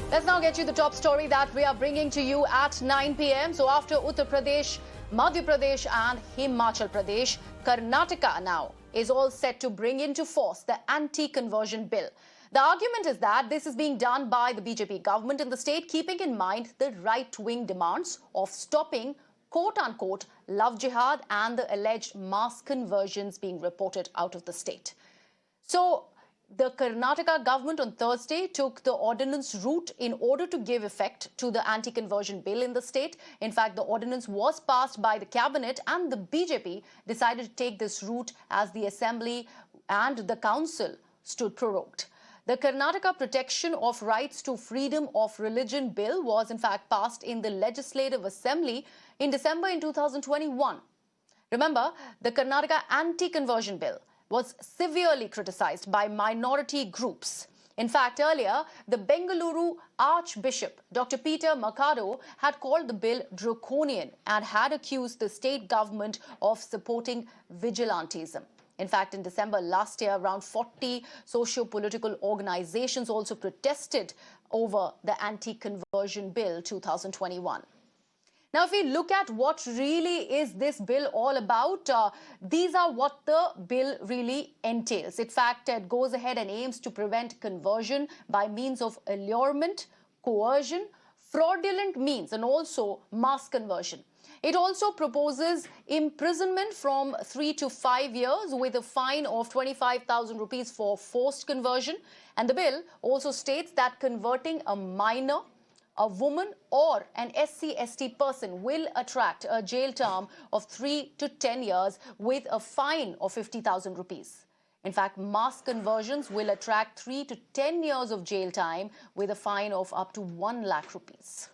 Let's now get you the top story that we are bringing to you at 9 p.m. So after Uttar Pradesh, Madhya Pradesh and Himachal Pradesh, Karnataka now is all set to bring into force the anti-conversion bill. The argument is that this is being done by the BJP government in the state, keeping in mind the right-wing demands of stopping quote-unquote love jihad and the alleged mass conversions being reported out of the state. So the Karnataka government on Thursday took the ordinance route in order to give effect to the anti-conversion bill in the state. In fact, the ordinance was passed by the cabinet and the BJP decided to take this route as the assembly and the council stood prorogued. The Karnataka Protection of Rights to Freedom of Religion Bill was in fact passed in the Legislative Assembly in December in 2021. Remember, the Karnataka Anti-Conversion Bill was severely criticized by minority groups. In fact, earlier, the Bengaluru Archbishop, Dr. Peter Makado, had called the bill draconian and had accused the state government of supporting vigilantism. In fact, in December last year, around 40 socio-political organizations also protested over the anti-conversion bill 2021. Now, if we look at what really is this bill all about, these are what the bill really entails. In fact, it goes ahead and aims to prevent conversion by means of allurement, coercion, fraudulent means, and also mass conversion. It also proposes imprisonment from 3 to 5 years with a fine of 25,000 rupees for forced conversion. And the bill also states that converting a minor, a woman or an SC/ST person will attract a jail term of 3 to 10 years with a fine of 50,000 rupees. In fact, mass conversions will attract 3 to 10 years of jail time with a fine of up to 1 lakh rupees.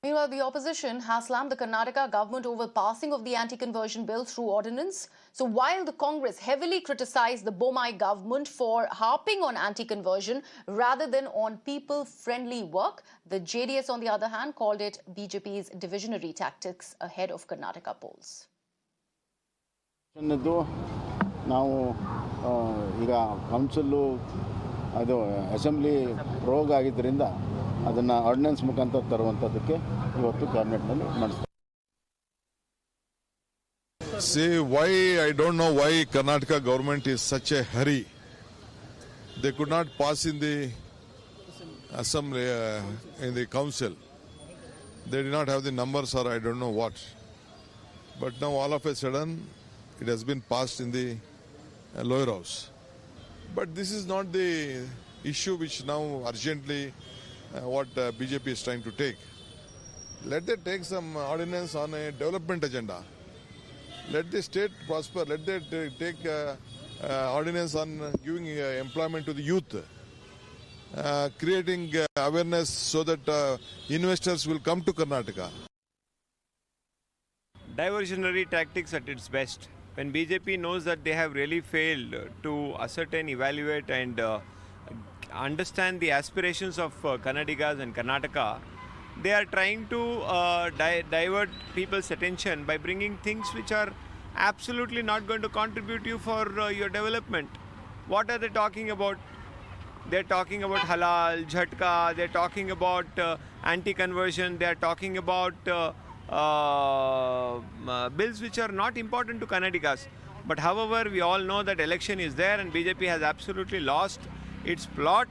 Meanwhile, the opposition has slammed the Karnataka government over passing of the anti-conversion bill through ordinance. So while the Congress heavily criticized the Bommai government for harping on anti-conversion rather than on people-friendly work, the JDS, on the other hand, called it BJP's divisionary tactics ahead of Karnataka polls. ನಾವು ಈಗ council ಅದು assembly ರೋಗ ಆಗಿದ್ದರಿಂದ ಅದನ್ನ ordinance ಮುಖಾಂತರ ತರುವಂತದಕ್ಕೆ ಇವತ್ತು cabinet ನಲ್ಲಿ ಮಾಡಿಸ್ತಾರೆ. See, why, I don't know why Karnataka government is such a hurry. They could not pass in the assembly, in the council. They did not have the numbers or I don't know what. But now all of a sudden it has been passed in the lower house. But this is not the issue which now urgently what BJP is trying to take. Let them take some ordinance on a development agenda. Let the state prosper. Let them take ordinance on giving employment to the youth, creating awareness so that investors will come to Karnataka. Diversionary tactics at its best. When BJP knows that they have really failed to ascertain, evaluate and understand the aspirations of Kannadigas and Karnataka, they are trying to divert people's attention by bringing things which are absolutely not going to contribute you for your development. What are they talking about? They're talking about halal, jhatka, they're talking about anti-conversion, they're talking about bills which are not important to Kannadigas. But however, we all know that election is there and BJP has absolutely lost its plot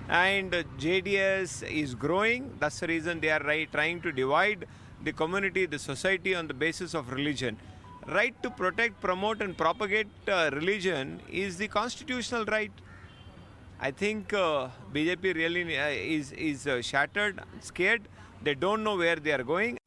and JDS is growing. That's the reason they are trying to divide the community, the society on the basis of religion. Right to protect, promote and propagate religion is the constitutional right. I think BJP really is shattered, scared. They don't know where they are going.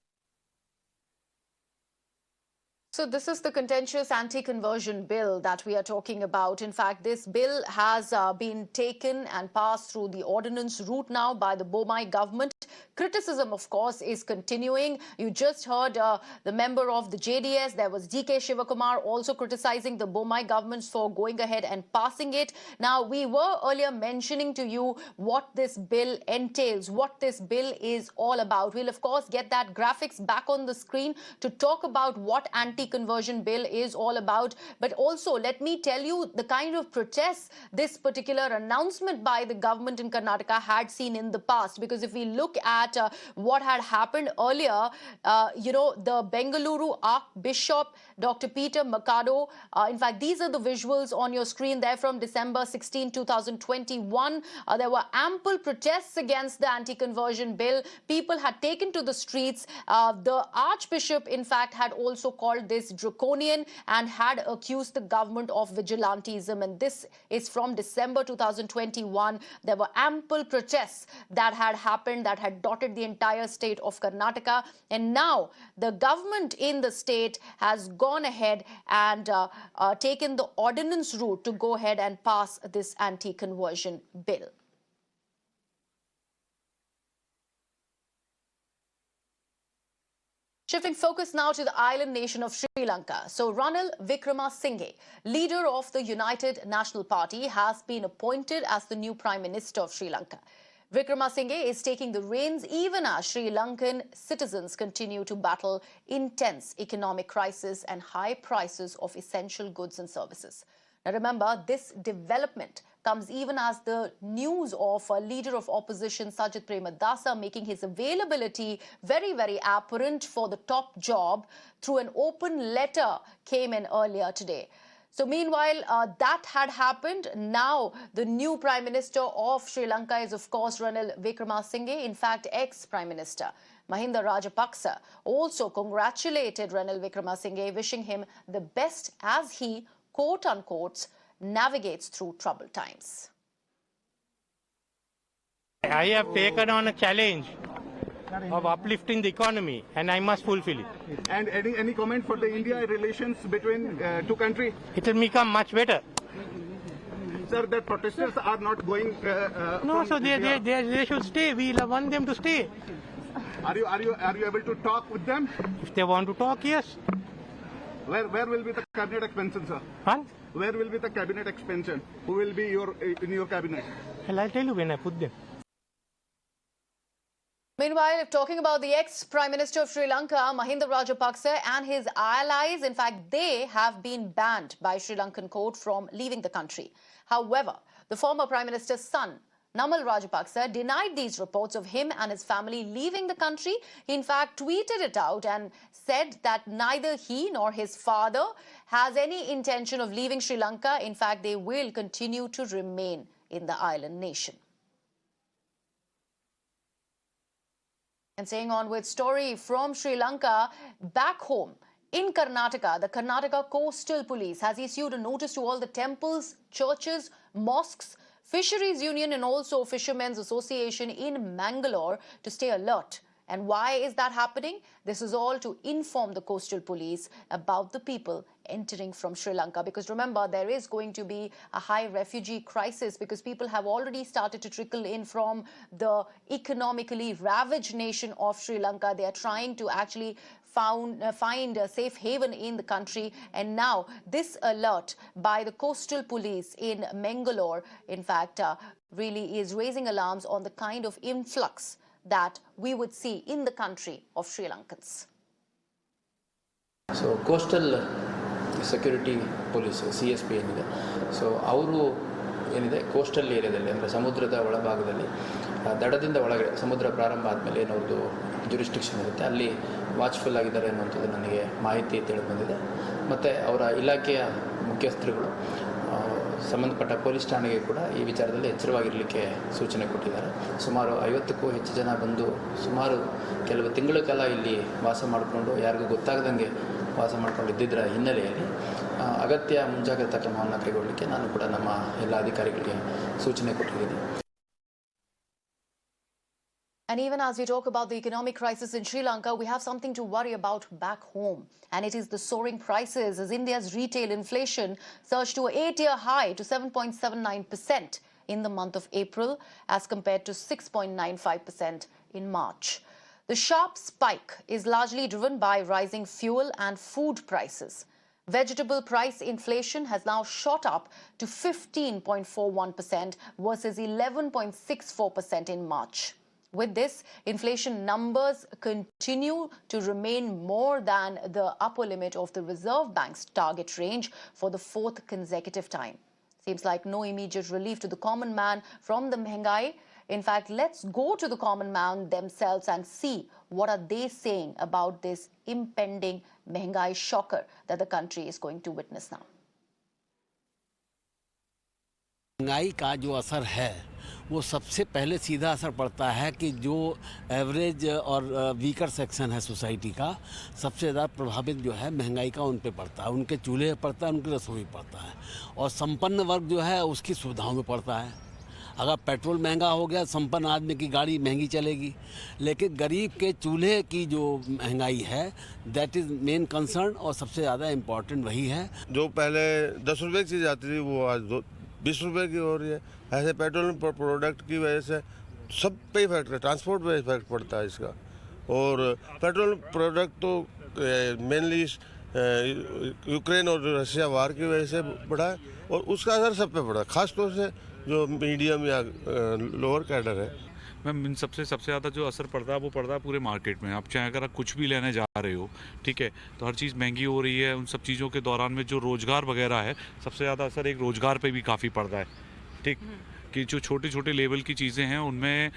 So this is the contentious anti-conversion bill that we are talking about. In fact, this bill has been taken and passed through the ordinance route now by the Bomai government. Criticism, of course, is continuing. You just heard the member of the JDS. There was DK Shivakumar also criticizing the Bomai government for going ahead and passing it. Now, we were earlier mentioning to you what this bill entails, what this bill is all about. We'll, of course, get that graphics back on the screen to talk about what anti-conversion bill is all about. But also, let me tell you the kind of protests this particular announcement by the government in Karnataka had seen in the past. Because if we look at what had happened earlier, the Bengaluru Archbishop, Dr. Peter Mercado, in fact, these are the visuals on your screen there from December 16, 2021. There were ample protests against the anti-conversion bill. People had taken to the streets. The Archbishop, in fact, had also called this draconian and had accused the government of vigilantism. And this is from December 2021. There were ample protests that had happened, that had dotted the entire state of Karnataka. And now the government in the state has gone ahead and taken the ordinance route to go ahead and pass this anti-conversion bill. Shifting focus now to the island nation of Sri Lanka. So Ranil Wickremesinghe, leader of the United National Party, has been appointed as the new Prime Minister of Sri Lanka. Wickremesinghe is taking the reins even as Sri Lankan citizens continue to battle intense economic crisis and high prices of essential goods and services. Now remember, this development comes even as the news of a leader of opposition, Sajid Premadasa, making his availability very, very apparent for the top job through an open letter came in earlier today. So meanwhile, that had happened. Now, the new Prime Minister of Sri Lanka is, of course, Ranil Wickremesinghe. In fact, ex-Prime Minister Mahinda Rajapaksa also congratulated Ranil Wickremesinghe, wishing him the best as he, quote-unquote, navigates through troubled times. I have taken on a challenge of uplifting the economy, and I must fulfill it. And any comment for the India relations between two countries? It will become much better. Sir, the protesters are not going. No, so they should stay. We want them to stay. Are you able to talk with them? If they want to talk, yes. Where will be the cabinet expansion, sir? Huh? Where will be the cabinet expansion? Who will be in your cabinet? Well, I'll tell you when I put them. Meanwhile, talking about the ex-Prime Minister of Sri Lanka, Mahinda Rajapaksa, and his allies, in fact, they have been banned by Sri Lankan court from leaving the country. However, the former Prime Minister's son, Namal Rajapaksa, denied these reports of him and his family leaving the country. He, in fact, tweeted it out and said that neither he nor his father has any intention of leaving Sri Lanka. In fact, they will continue to remain in the island nation. And staying on with story from Sri Lanka, back home in Karnataka, the Karnataka Coastal Police has issued a notice to all the temples, churches, mosques, Fisheries Union and also Fishermen's Association in Mangalore to stay alert. And why is that happening? This is all to inform the coastal police about the people entering from Sri Lanka. Because remember, there is going to be a high refugee crisis because people have already started to trickle in from the economically ravaged nation of Sri Lanka. They are trying to actually find a safe haven in the country. And now this alert by the coastal police in Mangalore, in fact, really is raising alarms on the kind of influx that we would see in the country of Sri Lankans. So coastal security police CSP ಏನಿದೆ so ಅವರು ಏನಿದೆ coastal ಏರಿಯಾದಲ್ಲಿ ಅಂದರೆ ಸಮುದ್ರದ ಒಳಭಾಗದಲ್ಲಿ ದಡದಿಂದ ಒಳಗಡೆ ಸಮುದ್ರ ಪ್ರಾರಂಭ ಆದಮೇಲೆ ಏನೊಂದು ಜುರಿಸ್ಟಿಕ್ಷನ್ ಇರುತ್ತೆ ಅಲ್ಲಿ ವಾಚ್ಫುಲ್ ಆಗಿದ್ದಾರೆ ಅನ್ನುವಂಥದ್ದು ನನಗೆ ಮಾಹಿತಿ ತಿಳಿದು ಬಂದಿದೆ ಮತ್ತು ಅವರ ಇಲಾಖೆಯ ಮುಖ್ಯಸ್ಥರುಗಳು ಸಂಬಂಧಪಟ್ಟ ಪೊಲೀಸ್ ಠಾಣೆಗೆ ಕೂಡ ಈ ವಿಚಾರದಲ್ಲಿ ಎಚ್ಚರವಾಗಿರಲಿಕ್ಕೆ ಸೂಚನೆ ಕೊಟ್ಟಿದ್ದಾರೆ. ಸುಮಾರು 50ಕ್ಕೂ ಹೆಚ್ಚು ಜನ ಬಂದು ಸುಮಾರು ಕೆಲವು ತಿಂಗಳ ಕಾಲ ಇಲ್ಲಿ ವಾಸ ಮಾಡಿಕೊಂಡು ಯಾರಿಗೂ ಗೊತ್ತಾಗದಂಗೆ ವಾಸ ಮಾಡ್ಕೊಂಡು ಇದ್ದಿದ್ದರ ಹಿನ್ನೆಲೆಯಲ್ಲಿ ಅಗತ್ಯ ಮುಂಜಾಗ್ರತಾ ಕ್ರಮವನ್ನು ಕೈಗೊಳ್ಳಲಿಕ್ಕೆ ನಾನು ಕೂಡ ನಮ್ಮ ಎಲ್ಲ ಅಧಿಕಾರಿಗಳಿಗೆ ಸೂಚನೆ ಕೊಟ್ಟಿದ್ದೀನಿ. And even as we talk about the economic crisis in Sri Lanka, we have something to worry about back home. And it is the soaring prices as India's retail inflation surged to an 8-year high to 7.79% in the month of April as compared to 6.95% in March. The sharp spike is largely driven by rising fuel and food prices. Vegetable price inflation has now shot up to 15.41% versus 11.64% in March. With this, inflation numbers continue to remain more than the upper limit of the Reserve Bank's target range for the fourth consecutive time. Seems like no immediate relief to the common man from the Mehengai. In fact, let's go to the common man themselves and see what are they saying about this impending Mehengai shocker that the country is going to witness now. महंगाई का जो असर है वो सबसे पहले सीधा असर पड़ता है कि जो एवरेज और वीकर सेक्शन है सोसाइटी का सबसे ज़्यादा प्रभावित जो है महंगाई का उन पे पड़ता है, उनके चूल्हे पे पड़ता है, उनकी रसोई में पड़ता है और संपन्न वर्ग जो है उसकी सुविधाओं में पड़ता है। अगर पेट्रोल महंगा हो गया संपन्न आदमी की गाड़ी महंगी चलेगी, लेकिन गरीब के चूल्हे की जो महंगाई है दैट इज़ मेन कंसर्न और सबसे ज़्यादा इम्पोर्टेंट वही है। जो पहले 10 रुपये की चीज़ आती थी वो आज 20 रुपये की हो रही है। ऐसे पेट्रोल प्रोडक्ट की वजह से सब पे इफेक्ट है, ट्रांसपोर्ट पे इफेक्ट पड़ता है इसका। और पेट्रोल प्रोडक्ट तो मेनली यूक्रेन और रशिया वार की वजह से बढ़ा है और उसका असर सब पे पड़ा, खास तौर से जो मीडियम या लोअर कैडर है। मैम इन सबसे ज़्यादा जो असर पड़ता है वो पड़ता है पूरे मार्केट में। आप चाहे अगर आप कुछ भी लेने जा रहे हो, ठीक है, तो हर चीज़ महंगी हो रही है। उन सब चीज़ों के दौरान में जो रोज़गार वगैरह है सबसे ज़्यादा असर एक रोज़गार पे भी काफ़ी पड़ता है, ठीक, कि जो छोटे छोटे लेवल की चीज़ें हैं उनमें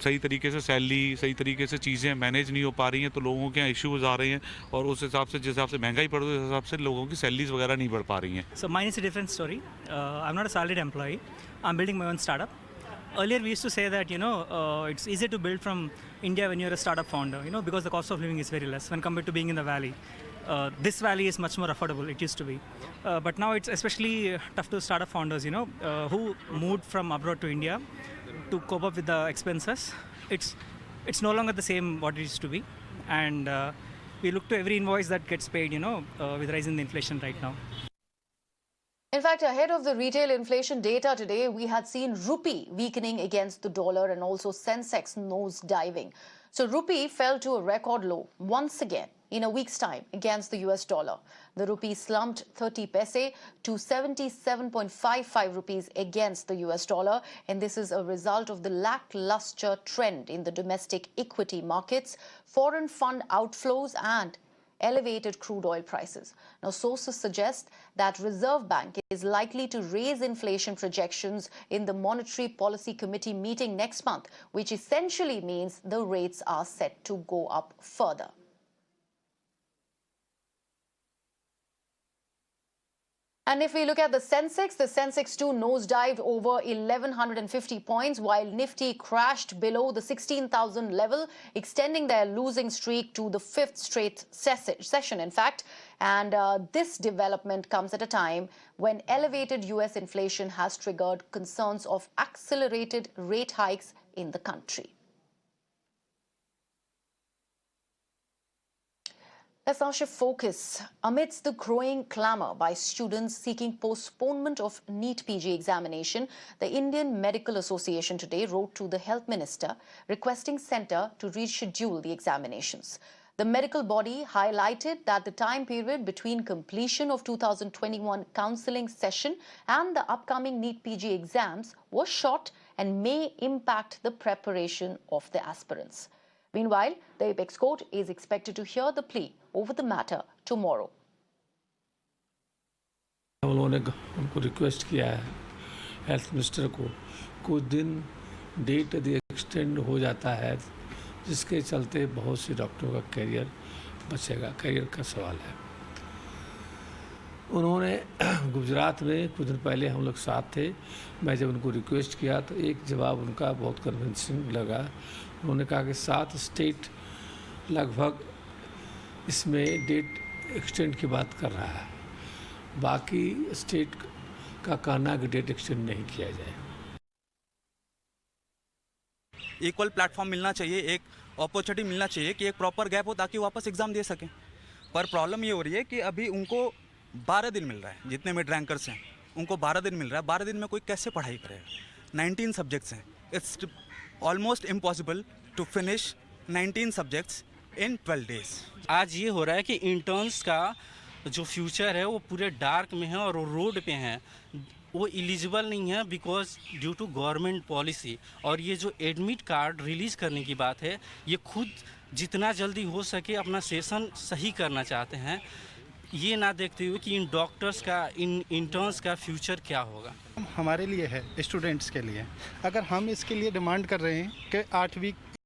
सही तरीके से सैलरी, सही तरीके से चीज़ें मैनेज नहीं हो पा रही हैं, तो लोगों के यहाँ इश्यूज आ रहे हैं और उस हिसाब से जिस हिसाब से महंगाई बढ़ रही है उस हिसाब से लोगों की सैलरीज वगैरह नहीं बढ़ पा रही हैं। So mine is a different story. I'm not a salaried employee. I'm building my own startup. Earlier we used to say that it's easy to build from India when you're a startup founder, because the cost of living is very less when compared to being in the valley. This valley is much more affordable, it used to be. But now it's especially tough to startup founders, who moved from abroad to India to cope up with the expenses. It's no longer the same what it used to be. And we look to every invoice that gets paid, with rising the inflation right now. In fact, ahead of the retail inflation data today, we had seen Rupee weakening against the dollar and also Sensex nose diving. So Rupee fell to a record low once again in a week's time against the US dollar. The Rupee slumped 30 paise to 77.55 rupees against the US dollar. And this is a result of the lackluster trend in the domestic equity markets, foreign fund outflows and elevated crude oil prices. Now, sources suggest that Reserve Bank is likely to raise inflation projections in the Monetary Policy Committee meeting next month, which essentially means the rates are set to go up further. And if we look at the Sensex too nosedived over 1,150 points, while Nifty crashed below the 16,000 level, extending their losing streak to the fifth straight session, in fact. And this development comes at a time when elevated US inflation has triggered concerns of accelerated rate hikes in the country. Let's now shift focus. Amidst the growing clamour by students seeking postponement of NEET PG examination, the Indian Medical Association today wrote to the Health Minister requesting centre to reschedule the examinations. The medical body highlighted that the time period between completion of 2021 counselling session and the upcoming NEET PG exams was short and may impact the preparation of the aspirants. Meanwhile, the Apex Court is expected to hear the plea over the matter tomorrow. उन्होंने हमको request किया है health minister को, कुछ दिन date यदि extend हो जाता है जिसके चलते बहुत से डॉक्टरों का करियर बचेगा, करियर का सवाल है। उन्होंने गुजरात में कुछ दिन पहले हम लोग साथ थे, मैं जब उनको रिक्वेस्ट किया तो एक जवाब उनका बहुत कन्विंसिंग लगा। उन्होंने कहा कि 7 स्टेट लगभग इसमें डेट एक्सटेंड की बात कर रहा है, बाकी स्टेट का कहना है कि डेट एक्सटेंड नहीं किया जाए। इक्वल प्लेटफॉर्म मिलना चाहिए, एक अपॉर्चुनिटी मिलना चाहिए कि एक प्रॉपर गैप हो ताकि वापस एग्ज़ाम दे सकें। पर प्रॉब्लम ये हो रही है कि अभी उनको 12 दिन मिल रहा है, जितने मिड रैंकर्स हैं उनको 12 दिन मिल रहा है। 12 दिन में कोई कैसे पढ़ाई करेगा? 19 सब्जेक्ट्स हैं, it's almost impossible to finish 19 subjects in 12 days. आज ये हो रहा है कि इंटर्न्स का जो फ्यूचर है वो पूरे डार्क में है और वो रोड पे हैं, वो एलिजिबल नहीं है because due to government policy. और ये जो एडमिट कार्ड रिलीज़ करने की बात है, ये खुद जितना जल्दी हो सके अपना सेशन सही करना चाहते हैं, ये ना देखते हुए कि इन डॉक्टर्स का, इन इंटर्न्स का फ्यूचर क्या होगा। हमारे लिए है, स्टूडेंट्स के लिए। अगर हम इसके लिए डिमांड कर रहे हैं कि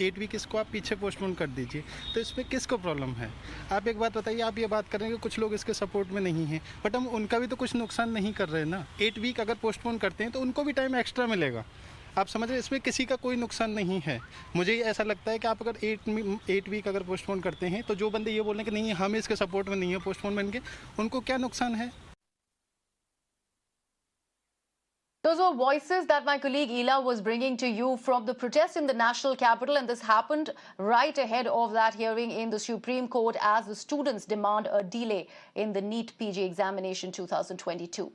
8 वीक इसको आप पीछे पोस्टपोन कर दीजिए, तो इसमें किसको प्रॉब्लम है? आप एक बात बताइए, आप ये बात कर रहे हैं कि कुछ लोग इसके सपोर्ट में नहीं हैं, बट हम उनका भी तो कुछ नुकसान नहीं कर रहे हैं ना। 8 वीक अगर पोस्टपोन करते हैं तो उनको भी टाइम एक्स्ट्रा मिलेगा। आप समझ रहे हैं, इसमें किसी का कोई नुकसान नहीं है। मुझे ऐसा लगता है कि आप अगर 8 वीक अगर पोस्टपोन करते हैं तो जो बंदे ये बोल रहे हैं कि नहीं हम इसके सपोर्ट में नहीं है पोस्टपोनमेंट के, उनको क्या नुकसान है? Those were voices that my colleague Ela was bringing to you from the protest in the national capital, and this happened right ahead of that hearing in the Supreme Court as the students demand a delay in the NEET PG examination 2022.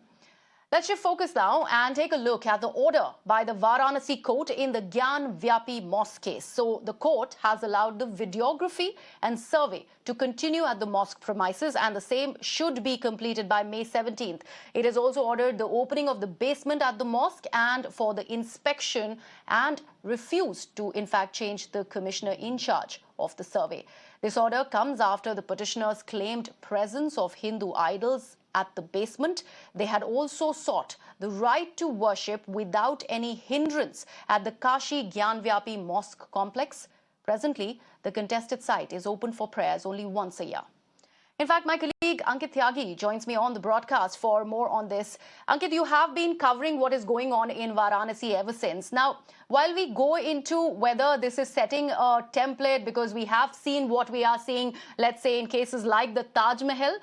Let's shift focus now and take a look at the order by the Varanasi court in the Gyanvapi Mosque case. So the court has allowed the videography and survey to continue at the mosque premises, and the same should be completed by May 17th. It has also ordered the opening of the basement at the mosque and for the inspection, and refused to in fact change the commissioner in charge of the survey. This order comes after the petitioners claimed presence of Hindu idols at the basement. They had also sought the right to worship without any hindrance at the Kashi Gyanvapi Mosque complex. Presently, the contested site is open for prayers only once a year. In fact, my colleague Ankit Tyagi joins me on the broadcast for more on this. Ankit, you have been covering what is going on in Varanasi ever since. Now, while we go into whether this is setting a template, because we have seen what we are seeing, let's say in cases like the Taj Mahal,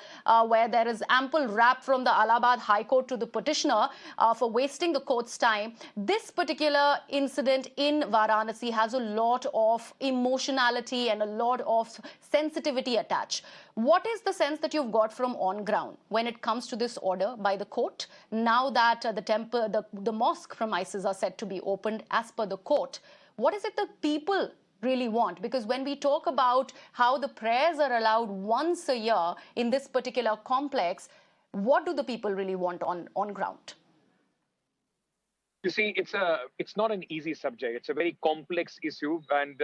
where there is ample rap from the Allahabad High Court to the petitioner for wasting the court's time, this particular incident in Varanasi has a lot of emotionality and a lot of sensitivity attached. What is the sense that you've got from on ground when it comes to this order by the court, now that the mosque premises are set to be opened as per the court? What is it the people really want? Because when we talk about how the prayers are allowed once a year in this particular complex, what do the people really want on ground? You see, it's not an easy subject. It's a very complex issue, and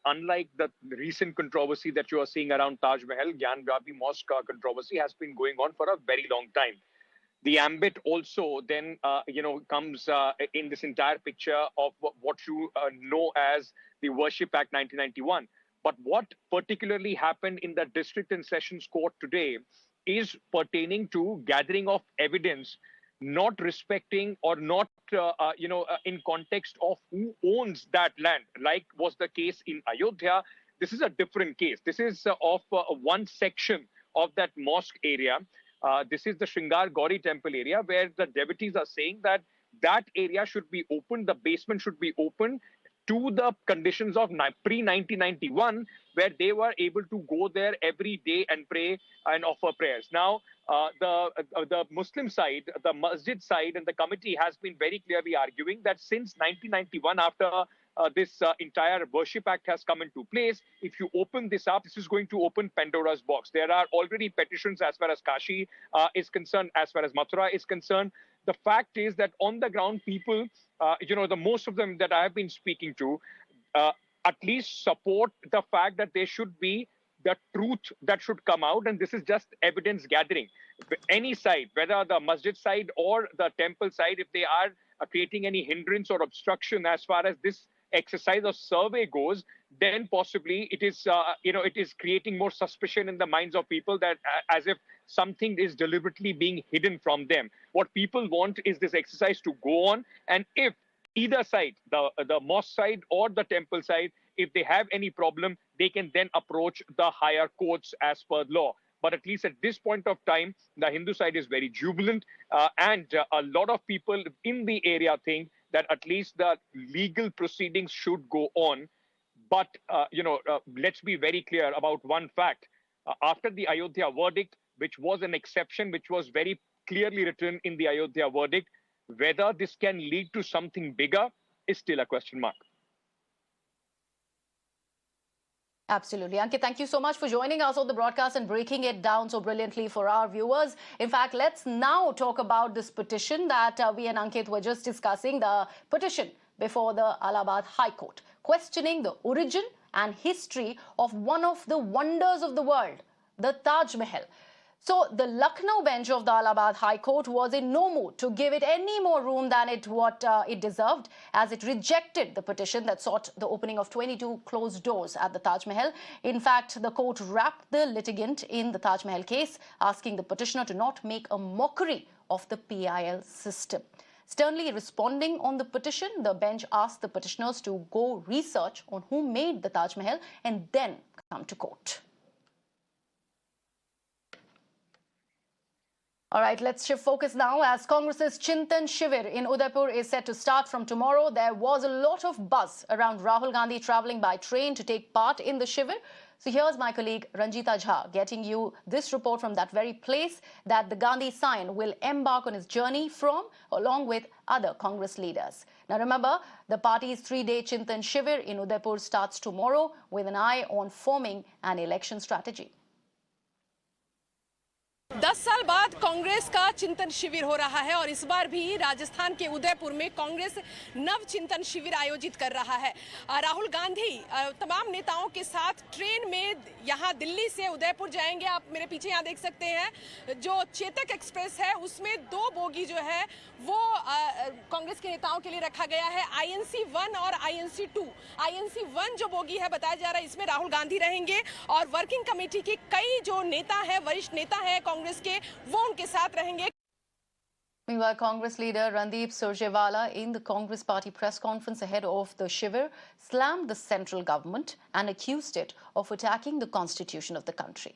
unlike the recent controversy that you are seeing around Taj Mahal, Gyanvapi Mosque controversy has been going on for a very long time. The ambit also then comes in this entire picture of what you know as the Worship Act 1991. But what particularly happened in the District and Sessions Court today is pertaining to gathering of evidence, not respecting or not, in context of who owns that land, like was the case in Ayodhya. This is a different case. This is of one section of that mosque area. This is the Shringar Gauri temple area, where the devotees are saying that that area should be open, the basement should be open to the conditions of pre-1991, where they were able to go there every day and pray and offer prayers. Now, the Muslim side, the masjid side, and the committee has been very clearly arguing that since 1991, after this entire Worship Act has come into place, if you open this up, this is going to open Pandora's box. There are already petitions as far as Kashi is concerned, as far as Mathura is concerned. The fact is that on the ground, people, the most of them that I have been speaking to, at least support the fact that there should be the truth that should come out, and this is just evidence gathering. Any side, whether the masjid side or the temple side, if they are creating any hindrance or obstruction as far as this exercise or survey goes, then possibly it is, it is creating more suspicion in the minds of people, that as if something is deliberately being hidden from them. What people want is this exercise to go on, and if either side, the mosque side or the temple side, if they have any problem, they can then approach the higher courts as per law. But at least at this point of time, the Hindu side is very jubilant, and a lot of people in the area think that at least the legal proceedings should go on. But, let's be very clear about one fact. After the Ayodhya verdict, which was an exception, which was very clearly written in the Ayodhya verdict, whether this can lead to something bigger is still a question mark. Absolutely. Ankit, thank you so much for joining us on the broadcast and breaking it down so brilliantly for our viewers. In fact, let's now talk about this petition that we and Ankit were just discussing, the petition before the Allahabad High Court, questioning the origin and history of one of the wonders of the world, the Taj Mahal. So the Lucknow bench of the Allahabad High Court was in no mood to give it any more room than it deserved, as it rejected the petition that sought the opening of 22 closed doors at the Taj Mahal. In fact, the court wrapped the litigant in the Taj Mahal case, asking the petitioner to not make a mockery of the PIL system. Sternly responding on the petition, the bench asked the petitioners to go research on who made the Taj Mahal and then come to court. All right, let's shift focus now, as Congress's Chintan Shivir in Udaipur is set to start from tomorrow. There was a lot of buzz around Rahul Gandhi travelling by train to take part in the Shivir. So here's my colleague Ranjita Jha getting you this report from that very place that the Gandhi sign will embark on his journey from, along with other Congress leaders. Now remember, the party's 3-day Chintan Shivir in Udaipur starts tomorrow with an eye on forming an election strategy. 10 साल बाद कांग्रेस का चिंतन शिविर हो रहा है और इस बार भी राजस्थान के उदयपुर में कांग्रेस नव चिंतन शिविर आयोजित कर रहा है। राहुल गांधी तमाम नेताओं के साथ ट्रेन में यहां दिल्ली से उदयपुर जाएंगे। आप मेरे पीछे यहां देख सकते हैं जो चेतक एक्सप्रेस है उसमें 2 बोगी जो है वो कांग्रेस के नेताओं के लिए रखा गया है, INC 1 और INC 2। INC 1 जो बोगी है बताया जा रहा है इसमें राहुल गांधी रहेंगे और वर्किंग कमेटी के कई जो नेता है, वरिष्ठ नेता है कांग्रेस के, वो उनके साथ रहेंगे। Meanwhile, Congress leader Randeep Surjewala in the Congress party press conference ahead of the Shivir slammed the central government and accused it of attacking the constitution of the country.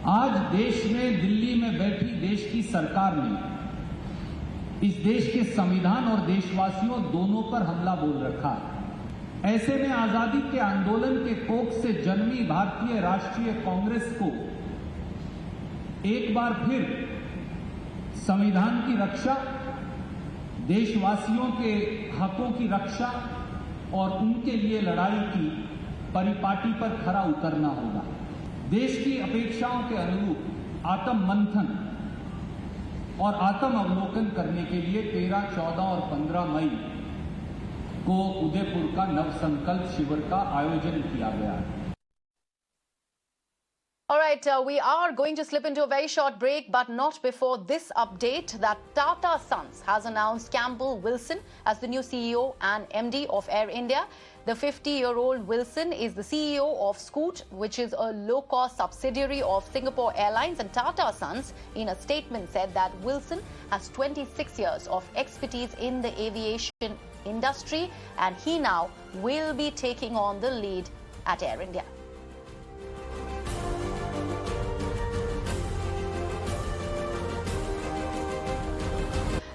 आज देश में दिल्ली में बैठी देश की सरकार ने इस देश के संविधान और देशवासियों दोनों पर हमला बोल रखा है। ऐसे में आजादी के आंदोलन के कोख से जन्मी भारतीय राष्ट्रीय कांग्रेस को एक बार फिर संविधान की रक्षा, देशवासियों के हकों की रक्षा और उनके लिए लड़ाई की परिपाटी पर खरा उतरना होगा। देश की अपेक्षाओं के अनुरूप आत्म मंथन और आत्म अवलोकन करने के लिए 13, 14 और 15 मई को उदयपुर का नवसंकल्प शिविर का आयोजन किया गया है। All right, we are going to slip into a very short break, but not before this update that Tata Sons has announced Campbell Wilson as the new CEO and MD of Air India. The 50-year-old Wilson is the CEO of Scoot, which is a low-cost subsidiary of Singapore Airlines, and Tata Sons in a statement said that Wilson has 26 years of expertise in the aviation industry and he now will be taking on the lead at Air India.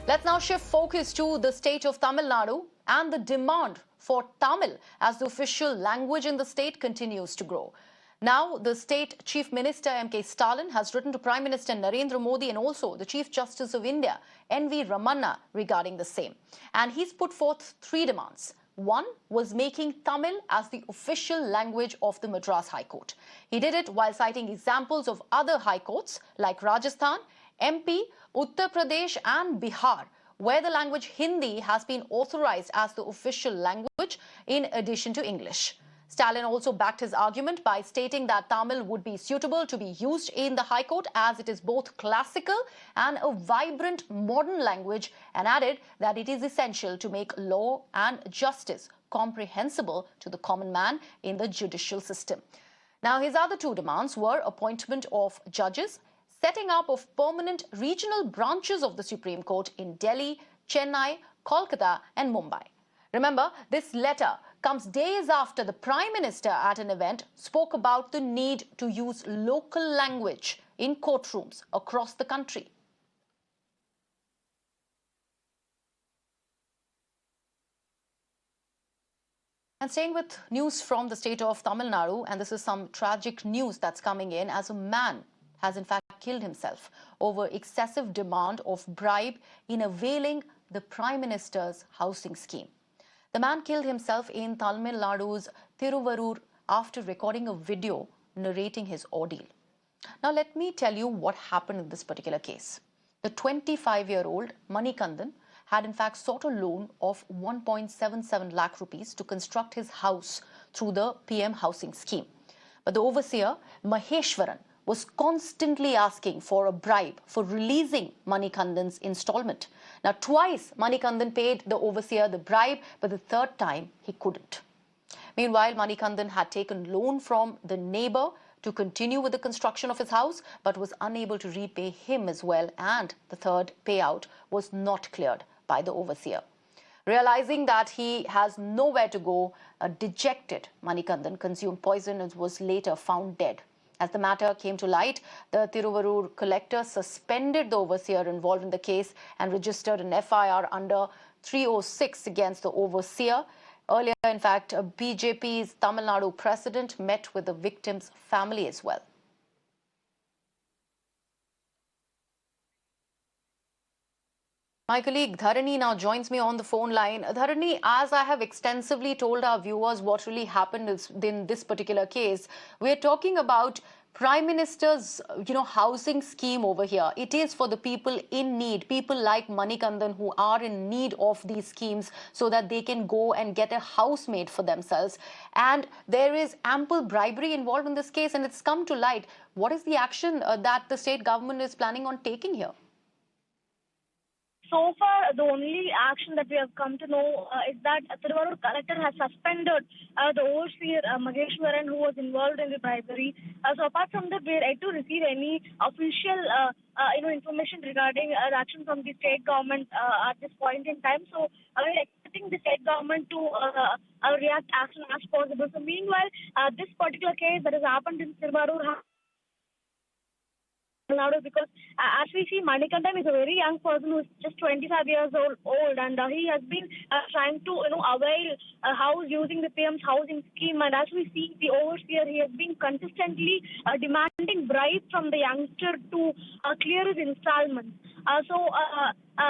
Let's now shift focus to the state of Tamil Nadu, and the demand for Tamil as the official language in the state continues to grow. Now, the state Chief Minister M.K. Stalin has written to Prime Minister Narendra Modi and also the Chief Justice of India, N.V. Ramanna, regarding the same. And he's put forth 3 demands. One was making Tamil as the official language of the Madras High Court. He did it while citing examples of other high courts like Rajasthan, MP, Uttar Pradesh and Bihar, where the language Hindi has been authorized as the official language in addition to English. Stalin also backed his argument by stating that Tamil would be suitable to be used in the High Court as it is both classical and a vibrant modern language, and added that it is essential to make law and justice comprehensible to the common man in the judicial system. Now, his other 2 demands were appointment of judges, setting up of permanent regional branches of the Supreme Court in Delhi, Chennai, Kolkata and Mumbai. Remember, this letter comes days after the Prime Minister at an event spoke about the need to use local language in courtrooms across the country. And staying with news from the state of Tamil Nadu, and this is some tragic news that's coming in, as a man has in fact killed himself over excessive demand of bribe in availing the Prime Minister's housing scheme. The man killed himself in Tamil Nadu's Thiruvarur after recording a video narrating his ordeal. Now let me tell you what happened in this particular case. The 25-year-old Manikandan had in fact sought a loan of 1.77 lakh rupees to construct his house through the PM housing scheme. But the overseer, Maheshwaran, was constantly asking for a bribe for releasing Manikandan's installment. Now twice Manikandan paid the overseer the bribe, but the third time he couldn't. Meanwhile, Manikandan had taken loan from the neighbor to continue with the construction of his house, but was unable to repay him as well, and the third payout was not cleared by the overseer. Realizing that he has nowhere to go, a dejected Manikandan consumed poison and was later found dead. As the matter came to light, the Thiruvarur collector suspended the overseer involved in the case and registered an FIR under 306 against the overseer. Earlier, in fact, BJP's Tamil Nadu president met with the victim's family as well. My colleague Dharani now joins me on the phone line. Dharani, as I have extensively told our viewers what really happened in this particular case, we're talking about Prime Minister's, housing scheme over here. It is for the people in need, people like Manikandan who are in need of these schemes so that they can go and get a house made for themselves. And there is ample bribery involved in this case, and it's come to light. What is the action that the state government is planning on taking here? So far, the only action that we have come to know is that Thiruvarur collector has suspended the overseer Maheshwaran, who was involved in the bribery. So apart from that, we are yet to receive any official information regarding the action from the state government at this point in time. So we are expecting the state government to react as soon as possible. So meanwhile, this particular case that has happened in Thiruvarur, because as we see, Manikandan is a very young person who is just 25 years old, and he has been trying to avail a house using the PM's housing scheme. And as we see, the overseer, he has been consistently demanding bribes from the youngster to clear his installments.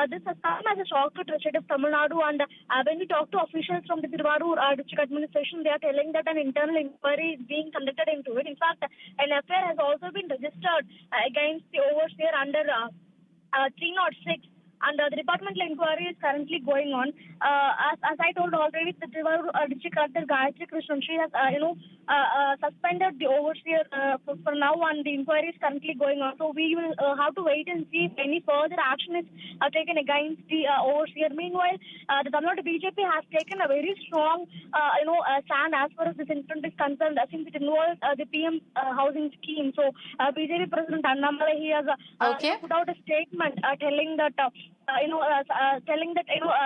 This has come as a shock to the state of Tamil Nadu, and when we talk to officials from the Thiruvarur district administration, they are telling that an internal inquiry is being conducted into it. In fact, an FIR has also been registered against the overseer under 306, and the departmental inquiry is currently going on. As I told already, the Thiruvarur district collector Gayatri Krishnan, she has suspended the overseer for now, and the inquiry is currently going on. So we will have to wait and see if any further action is taken against the overseer. Meanwhile, the Tamil Nadu BJP has taken a very strong stand as far as this incident is concerned, since it involves the PM housing scheme. So BJP President Annamalai, he has put out a statement telling that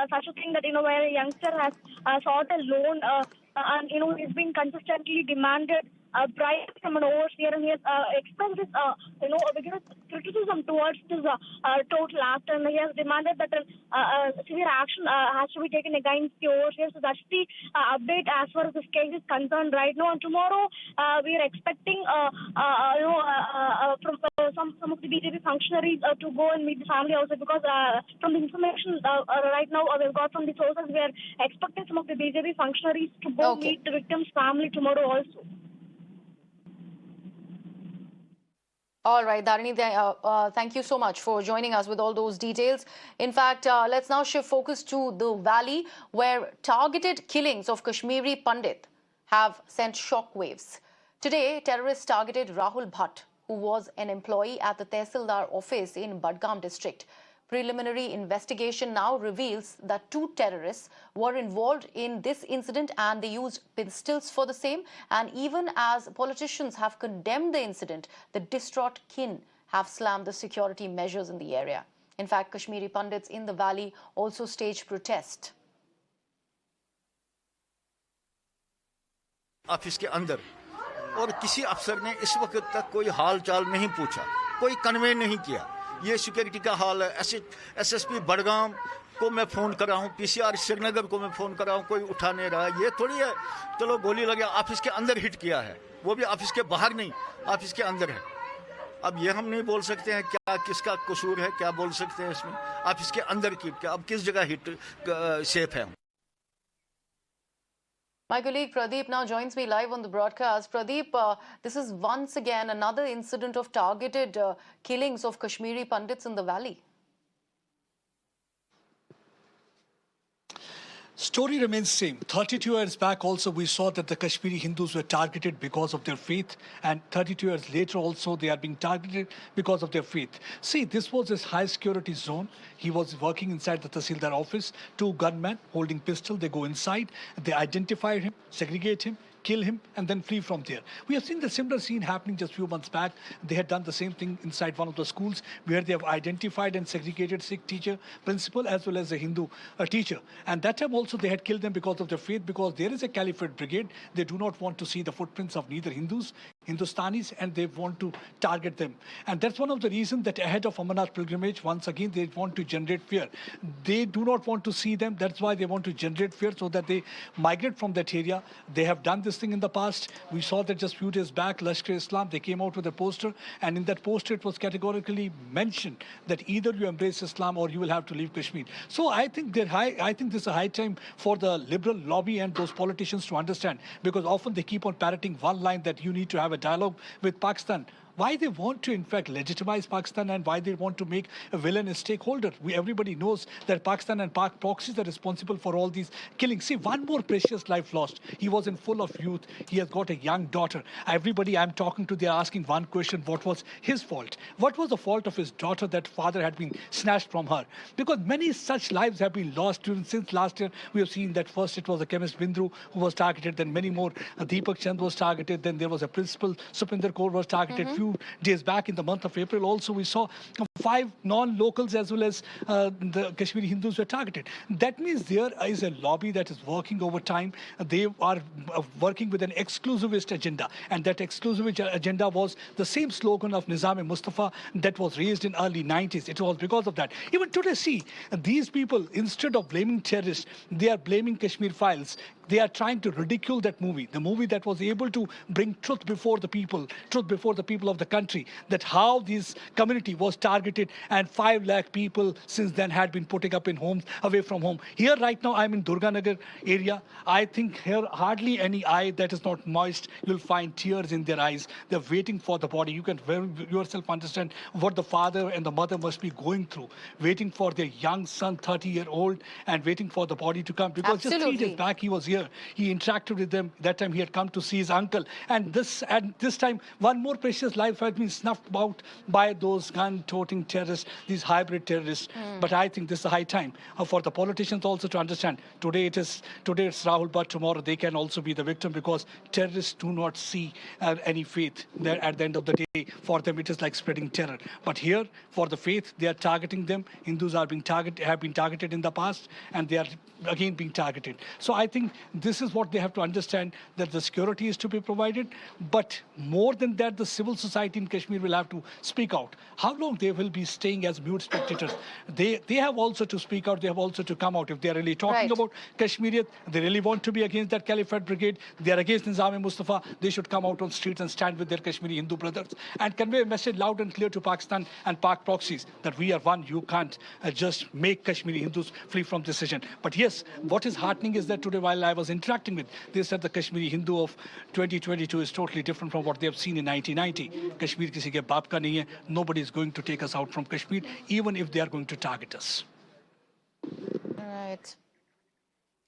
such a thing that where a youngster has sought a loan and he's been consistently demanded a bribe from an overseer, and he has expressed his vigorous criticism towards this total act, and he has demanded that severe action has to be taken against the overseer. So that's the update as far as this case is concerned right now. And tomorrow we are expecting from some of the BJP functionaries to go and meet the family also, because from the information right now we've got from the sources, we are expecting some of the BJP functionaries to go meet the victim's family tomorrow also. All right, Dharani, thank you so much for joining us with all those details. In fact, let's now shift focus to the valley, where targeted killings of Kashmiri Pandit have sent shockwaves. Today, terrorists targeted Rahul Bhatt, who was an employee at the Tehsildar office in Budgam district. Preliminary investigation now reveals that 2 terrorists were involved in this incident, and they used pistols for the same. And even as politicians have condemned the incident, the distraught kin have slammed the security measures in the area. In fact, Kashmiri Pandits in the valley also staged protest. Office के अंदर और किसी अफसर ने इस वक्त तक कोई हाल चाल नहीं पूछा, कोई कन्वे नहीं किया। ये सिक्योरिटी का हाल है। एसएसपी बडगाम को मैं फ़ोन कर रहा हूँ, PCR श्रीनगर को मैं फ़ोन कर रहा हूँ, कोई उठा नहीं रहा है। ये थोड़ी है चलो गोली लगे, ऑफिस के अंदर हिट किया है, वो भी ऑफिस के बाहर नहीं, ऑफिस के अंदर है। अब ये हम नहीं बोल सकते हैं क्या किसका कसूर है, क्या बोल सकते हैं इसमें, ऑफिस के अंदर की क्या, अब किस जगह हिट सेफ है। My colleague Pradeep now joins me live on the broadcast. Pradeep, this is once again another incident of targeted killings of Kashmiri Pandits in the valley. Story remains same. 32 years back also we saw that the Kashmiri Hindus were targeted because of their faith, and 32 years later also they are being targeted because of their faith. See, this was his high security zone. He was working inside the Tahsildar office. Two gunmen holding pistol, they go inside, they identify him, segregate him, kill him, and then flee from there. We have seen the similar scene happening just a few months back. They had done the same thing inside one of the schools where they have identified and segregated Sikh teacher, principal, as well as a Hindu teacher. And that time also they had killed them because of their faith, because there is a caliphate brigade. They do not want to see the footprints of neither Hindus, Hindustanis, and they want to target them. And that's one of the reasons that ahead of Amarnath pilgrimage, once again, they want to generate fear. They do not want to see them. That's why they want to generate fear so that they migrate from that area. They have done this thing in the past. We saw that just a few days back, Lashkar-e-Islam, they came out with a poster, and in that poster it was categorically mentioned that either you embrace Islam or you will have to leave Kashmir. So I think this is a high time for the liberal lobby and those politicians to understand, because often they keep on parroting one line that you need to have a dialogue with Pakistan. Why they want to, in fact, legitimize Pakistan and why they want to make a villain a stakeholder. Everybody knows that Pakistan and Pak proxies are responsible for all these killings. See, one more precious life lost. He was in full of youth. He has got a young daughter. Everybody I'm talking to, they're asking one question: what was his fault? What was the fault of his daughter that father had been snatched from her? Because many such lives have been lost since last year. We have seen that first it was the chemist Bindru who was targeted, then many more. Deepak Chand was targeted, then there was a principal, Supinder Kaur was targeted. Few days back in the month of April also we saw 5 non-locals as well as the Kashmiri Hindus were targeted. That means there is a lobby that is working over time. They are working with an exclusivist agenda, and that exclusivist agenda was the same slogan of Nizam-e-Mustafa that was raised in early 90s. It was because of that. Even today, see, these people, instead of blaming terrorists, they are blaming Kashmir Files. They are trying to ridicule that movie, the movie that was able to bring truth before the people of the country, that how this community was targeted, and 5 lakh people since then had been putting up in homes away from home. Here right now I'm in Durganagar area. I think here hardly any eye that is not moist, you'll find tears in their eyes. They're waiting for the body. You can yourself understand what the father and the mother must be going through, waiting for their young son, 30-year-old, and waiting for the body to come. Because just 3 days back he was here. He interacted with them. That time he had come to see his uncle. And this time, one more precious life has been snuffed out by those gun-toting terrorists, these hybrid terrorists. But I think this is a high time for the politicians also to understand. Today it's Rahul, but tomorrow they can also be the victim, because terrorists do not see any faith there at the end of the day. For them, it is like spreading terror. But here, for the faith, they are targeting them. Hindus have been targeted in the past, and they are again being targeted. So I think this is what they have to understand, that the security is to be provided, but more than that, the civil society in Kashmir will have to speak out. How long they will be staying as mute spectators? They have also to speak out. They have also to come out. If they are really talking about Kashmiriyat, they really want to be against that Caliphate Brigade, they are against Nizam-e-Mustafa, they should come out on streets and stand with their Kashmiri Hindu brothers and convey a message loud and clear to Pakistan and Pak proxies that we are one. You can't just make Kashmiri Hindus flee from decision. But yes, what is heartening is that today, while I was interacting with, they said the Kashmiri Hindu of 2022 is totally different from what they have seen in 1990. Kashmir kisi ke baap ka nahi hai. Nobody is going to take us out from Kashmir, even if they are going to target us.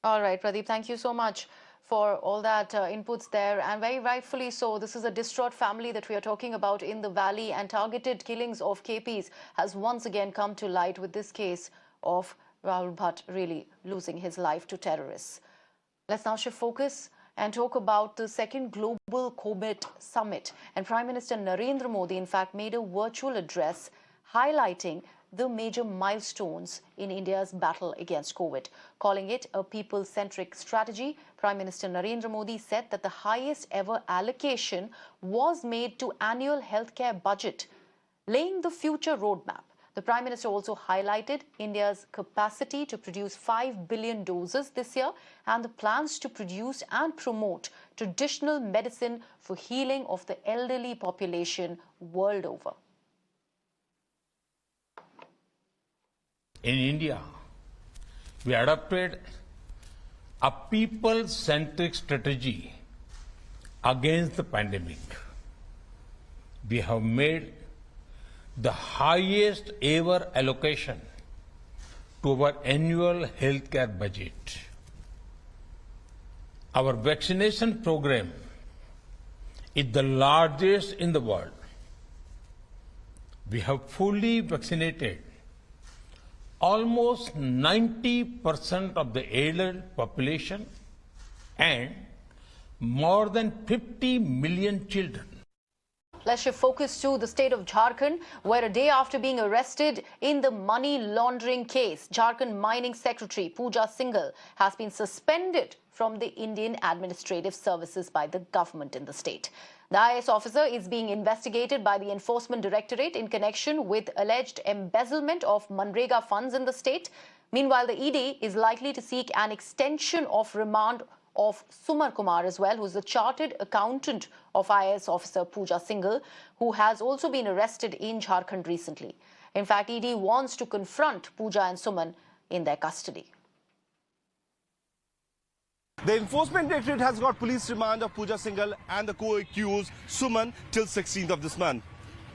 All right, Pradeep, thank you so much for all that inputs there, and very rightfully so. This is a distraught family that we are talking about in the valley, and targeted killings of KPs has once again come to light with this case of Rahul Bhatt really losing his life to terrorists. Let's now shift focus and talk about the second Global COVID Summit. And Prime Minister Narendra Modi, in fact, made a virtual address highlighting the major milestones in India's battle against COVID. Calling it a people-centric strategy, Prime Minister Narendra Modi said that the highest ever allocation was made to annual healthcare budget, laying the future roadmap. The Prime Minister also highlighted India's capacity to produce 5 billion doses this year and the plans to produce and promote traditional medicine for healing of the elderly population world over. In India, we adopted a people-centric strategy against the pandemic. We have made the highest ever allocation to our annual healthcare budget. Our vaccination program is the largest in the world. We have fully vaccinated almost 90% of the adult population and more than 50 million children. Let's shift focus to the state of Jharkhand, where a day after being arrested in the money laundering case, Jharkhand Mining Secretary Pooja Singhal has been suspended from the Indian Administrative Services by the government in the state. The IAS officer is being investigated by the Enforcement Directorate in connection with alleged embezzlement of Manrega funds in the state. Meanwhile, the ED is likely to seek an extension of remand of Sumar Kumar as well, who is the chartered accountant of IAS officer Pooja Singhal, who has also been arrested in Jharkhand recently. In fact, ED wants to confront Pooja and Suman in their custody. The Enforcement Directorate has got police remand of Pooja Singhal and the co-accused Suman till 16th of this month.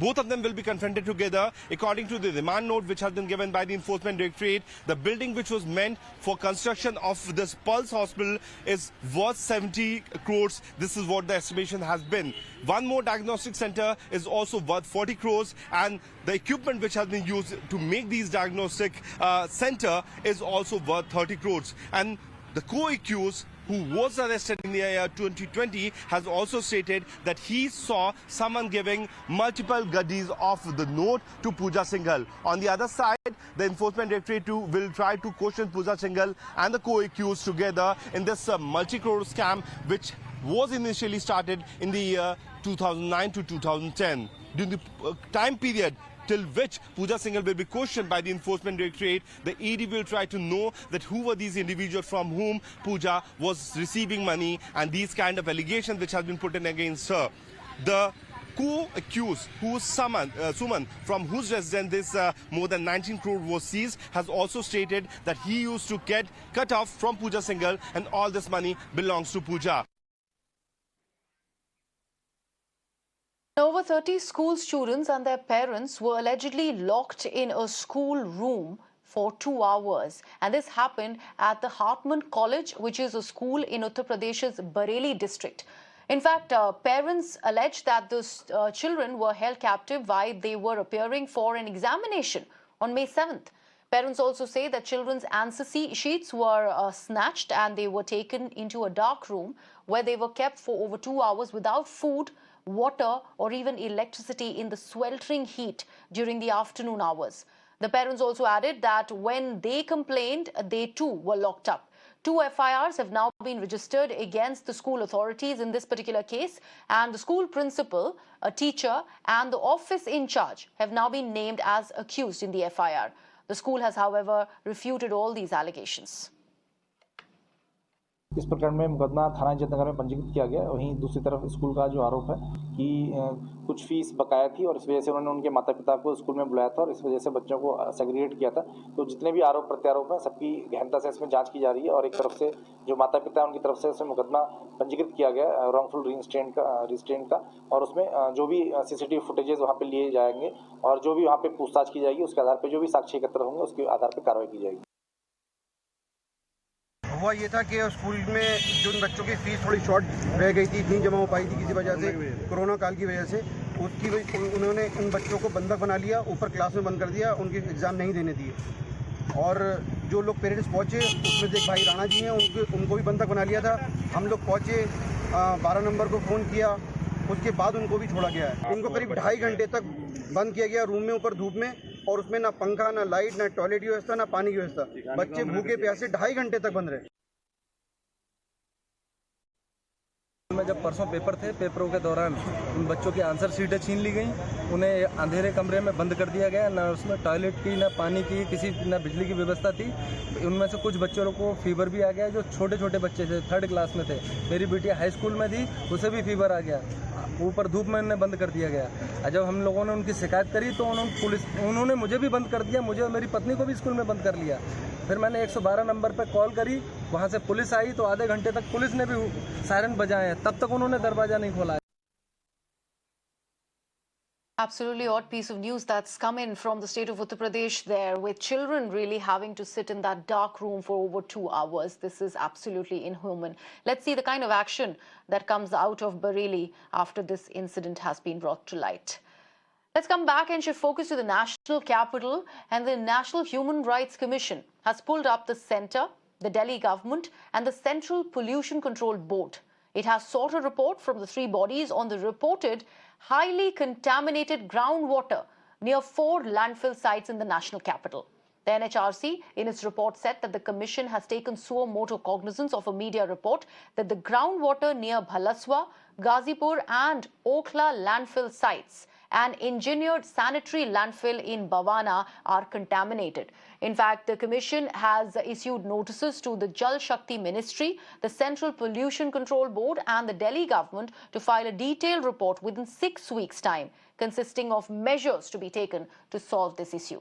Both of them will be confronted together. According to the remand note which has been given by the Enforcement Directorate, the building which was meant for construction of this Pulse Hospital is worth 70 crores. This is what the estimation has been. One more diagnostic center is also worth 40 crores, and the equipment which has been used to make these diagnostic center is also worth 30 crores. And the co-accused, who was arrested in the year 2020, has also stated that he saw someone giving multiple gadis of the note to Pooja Singhal. On the other side, the Enforcement Directorate will try to question Pooja Singhal and the co-accused together in this multi-crore scam, which was initially started in the year 2009 to 2010. During the time period till which Pooja Singhal will be questioned by the Enforcement Directorate, the ED will try to know that who were these individuals from whom Pooja was receiving money and these kind of allegations which has been put in against her. The co-accused, who is Suman, from whose residence this more than 19 crore was seized, has also stated that he used to get cut off from Pooja Singhal and all this money belongs to Pooja. Over 30 school students and their parents were allegedly locked in a school room for 2 hours. And this happened at the Hartman College, which is a school in Uttar Pradesh's Bareilly district. In fact, parents allege that the children were held captive while they were appearing for an examination on May 7th. Parents also say that children's answer sheets were snatched and they were taken into a dark room where they were kept for over 2 hours without food, water or even electricity in the sweltering heat during the afternoon hours. The parents also added that when they complained, they too were locked up. 2 FIRs have now been registered against the school authorities in this particular case, and the school principal, a teacher and the office in charge have now been named as accused in the FIR. The school has, however, refuted all these allegations. इस प्रकरण में मुकदमा थाना जयनगर में पंजीकृत किया गया। वहीं दूसरी तरफ स्कूल का जो आरोप है कि कुछ फीस बकाया थी और इस वजह से उन्होंने उनके माता पिता को स्कूल में बुलाया था और इस वजह से बच्चों को सेग्रीगेट किया था। तो जितने भी आरोप प्रत्यारोप हैं सबकी गहनता से इसमें जांच की जा रही है और एक तरफ से जो माता पिता है उनकी तरफ से उसमें मुकदमा पंजीकृत किया गया रॉन्गफुल रिस्ट्रेंट का और उसमें जो भी सीसीटीवी फुटेजेस वहाँ पे लिए जाएंगे और जो भी वहाँ पे पूछताछ की जाएगी उसके आधार पर जो भी साक्ष्य एकत्र होंगे उसके आधार पर कार्रवाई की जाएगी। हुआ ये था कि स्कूल में जो बच्चों की फीस थोड़ी शॉर्ट रह गई थी, नहीं जमा हो पाई थी किसी वजह से, कोरोना काल की वजह से, उसकी उन्होंने उन बच्चों को बंधक बना लिया, ऊपर क्लास में बंद कर दिया, उनके एग्ज़ाम नहीं देने दिए। और जो लोग पेरेंट्स पहुँचे उसमें से एक भाई राणा जी हैं, उनको भी बंधक बना लिया था। हम लोग पहुँचे, 12 नंबर को फ़ोन किया, उसके बाद उनको भी छोड़ा गया है। उनको करीब 2.5 घंटे तक बंद किया गया रूम में ऊपर धूप में, और उसमें ना पंखा, ना लाइट, ना टॉयलेट की व्यवस्था, ना पानी की व्यवस्था। बच्चे भूखे प्यासे 2.5 घंटे तक बंद रहे। में जब परसों पेपर थे, पेपरों के दौरान उन बच्चों की आंसर शीटें छीन ली गई, उन्हें अंधेरे कमरे में बंद कर दिया गया, ना उसमें टॉयलेट की, ना पानी की, ना बिजली की व्यवस्था थी। उनमें से कुछ बच्चों को फीवर भी आ गया, जो छोटे छोटे बच्चे थे, 3rd क्लास में थे। मेरी बेटियाँ हाई स्कूल में थी, उसे भी फीवर आ गया, ऊपर धूप में उन्हें बंद कर दिया गया। जब हम लोगों ने उनकी शिकायत करी तो उन्होंने मुझे भी बंद कर दिया, मुझे और मेरी पत्नी को भी स्कूल में बंद कर लिया। फिर मैंने 112 नंबर पर कॉल करी, वहाँ से पुलिस आई, तो आधे घंटे तक पुलिस ने भी सायरन बजाए हैं, तब तक उन्होंने दरवाज़ा नहीं खोला। Absolutely odd piece of news that's come in from the state of Uttar Pradesh there, with children really having to sit in that dark room for over 2 hours. This is absolutely inhuman. Let's see the kind of action that comes out of Bareilly after this incident has been brought to light. Let's come back and shift focus to the national capital, and the National Human Rights Commission has pulled up the centre, the Delhi government and the Central Pollution Control Board. It has sought a report from the three bodies on the reported highly contaminated groundwater near 4 landfill sites in the national capital. The NHRC, in its report, said that the Commission has taken suo motu cognizance of a media report that the groundwater near Bhalaswa, Ghazipur and Okhla landfill sites and engineered sanitary landfill in Bhawana are contaminated. In fact, the Commission has issued notices to the Jal Shakti Ministry, the Central Pollution Control Board and the Delhi government to file a detailed report within 6 weeks' time, consisting of measures to be taken to solve this issue.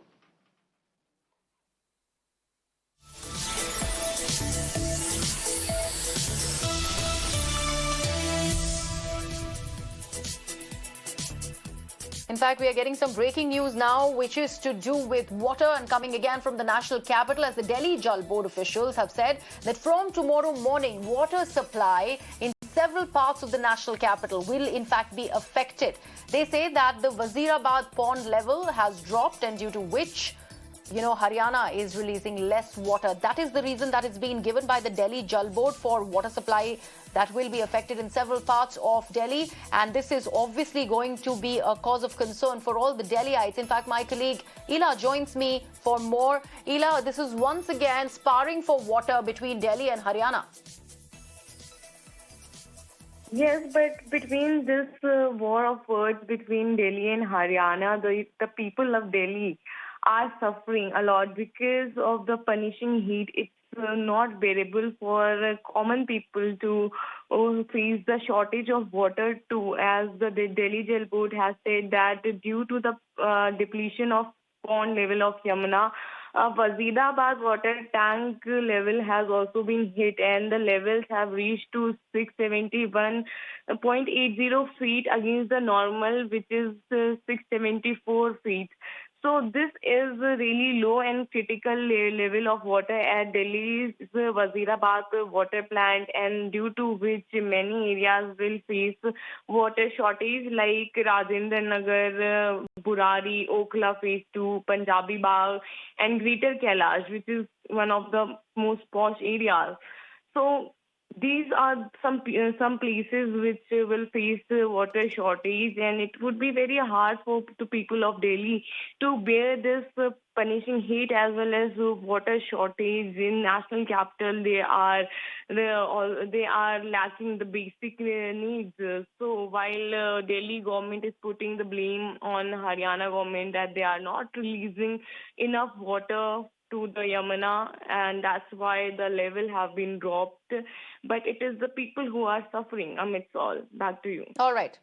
In fact, we are getting some breaking news now, which is to do with water, and coming again from the national capital, as the Delhi Jal Board officials have said that from tomorrow morning, water supply in several parts of the national capital will in fact be affected. They say that the Wazirabad pond level has dropped, and due to which, Haryana is releasing less water. That is the reason that it's been given by the Delhi Jal Board for water supply that will be affected in several parts of Delhi. And this is obviously going to be a cause of concern for all the Delhiites. In fact, my colleague Ila joins me for more. Ila, this is once again sparring for water between Delhi and Haryana. Yes, but between this war of words between Delhi and Haryana, the people of Delhi are suffering a lot because of the punishing heat. It's not bearable for common people to face the shortage of water too, as the Delhi Jal Board has said that due to the depletion of pond level of Yamuna, Wazirabad water tank level has also been hit, and the levels have reached to 671.80 feet against the normal, which is 674 feet. So this is really low and critical level of water at Delhi's Wazirabad water plant, and due to which many areas will face water shortage like Rajendra Nagar, Burari, Okhla Phase 2, Punjabi Bagh and Greater Kailash, which is one of the most posh areas. So these are some places which will face water shortage, and it would be very hard for the people of Delhi to bear this punishing heat as well as water shortage in national capital. They are lacking the basic needs. So while Delhi government is putting the blame on Haryana government that they are not releasing enough water to the Yamuna, and that's why the level have been dropped. But it is the people who are suffering amidst all. Back to you. All right.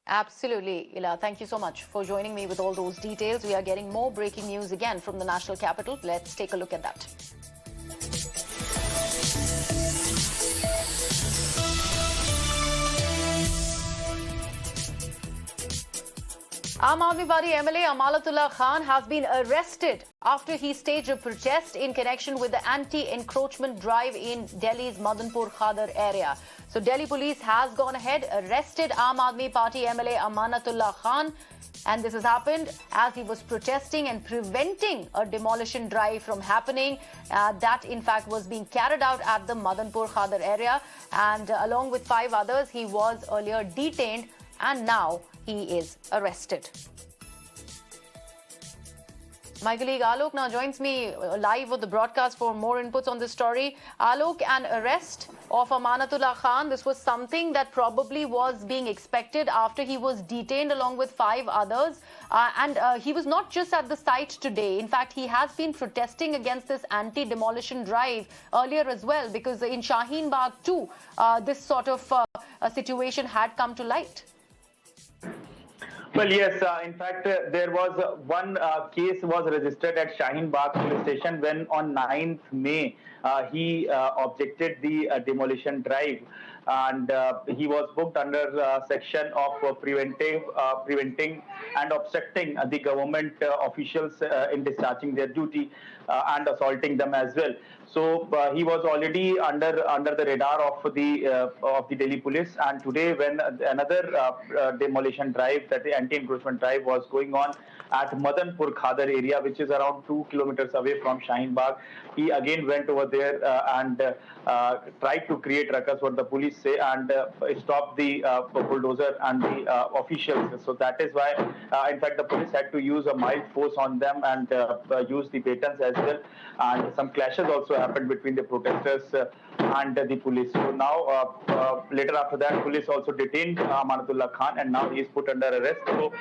Absolutely, Ila. Thank you so much for joining me with all those details. We are getting more breaking news again from the national capital. Let's take a look at that. Aam Aadmi Party MLA Amalatullah Khan has been arrested after he staged a protest in connection with the anti-encroachment drive in Delhi's Madanpur Khadar area. So Delhi police has gone ahead, arrested Aam Aadmi Party MLA Amalatullah Khan, and this has happened as he was protesting and preventing a demolition drive from happening that in fact was being carried out at the Madanpur Khadar area, and along with 5 others he was earlier detained and now he is arrested. My colleague Alok now joins me live with the broadcast for more inputs on this story. Alok, an arrest of Amanatullah Khan, this was something that probably was being expected after he was detained along with 5 others. And he was not just at the site today. In fact, he has been protesting against this anti-demolition drive earlier as well, because in Shaheen Bagh too, this sort of situation had come to light. Well, yes, in fact, there was one case was registered at Shaheen Bagh police station when on 9th May, he objected the demolition drive, and he was booked under section of preventing and obstructing the government officials in discharging their duty and assaulting them as well. So he was already under the radar of the Delhi police, and today when another demolition drive, that the anti-encroachment drive, was going on at Madanpur Khadar area, which is around 2 kilometers away from Shaheen Bagh, he again went over there and tried to create ruckus, what the police say, and stop the bulldozer and the officials. So that is why, in fact, the police had to use a mild force on them and use the batons as well. And some clashes also happened between the protesters and the police. So now, later after that, police also detained Amanatullah Khan, and now he is put under arrest. So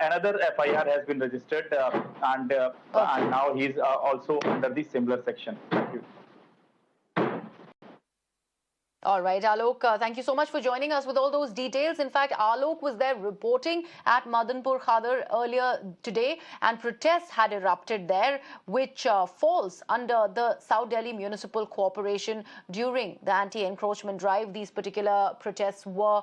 another FIR has been registered, and now he is also under the similar section. Thank you. All right, Alok, thank you so much for joining us with all those details. In fact, Alok was there reporting at Madanpur Khadar earlier today, and protests had erupted there, which falls under the South Delhi Municipal Corporation during the anti-encroachment drive. These particular protests were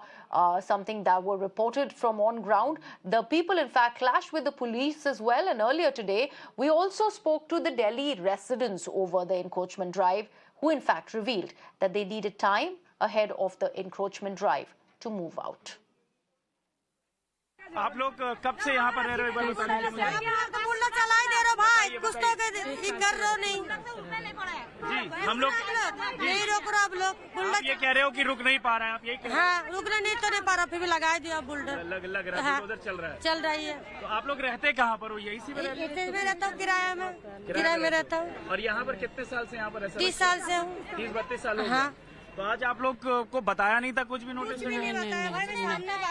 something that were reported from on ground. The people, in fact, clashed with the police as well. And earlier today, we also spoke to the Delhi residents over the encroachment drive, who in fact revealed that they needed time ahead of the encroachment drive to move out. आप लोग कब से यहाँ पर रह रहे हो? बुल्ला चला ही दे रहे भाई, कुछ तो कर रहे नहीं। जी, हम लोग नहीं रोक रहा, आप लोग बुल्ला ये कह रहे हो कि रुक नहीं पा रहे हैं आप? यही हाँ, रुकने नहीं तो नहीं पा रहा, फिर भी लगा दिया बुल्डर। लग रहा है उधर चल रहा है। चल रही है। तो आप लोग रहते कहाँ पर हो? यही में रहता हूँ, किराए में रहता हूँ। और यहाँ पर कितने साल से यहाँ पर? 30 साल से हूँ। 30-32 साल हो गए। तो आज आप लोग को बताया नहीं था कुछ भी? नोटिस नहीं।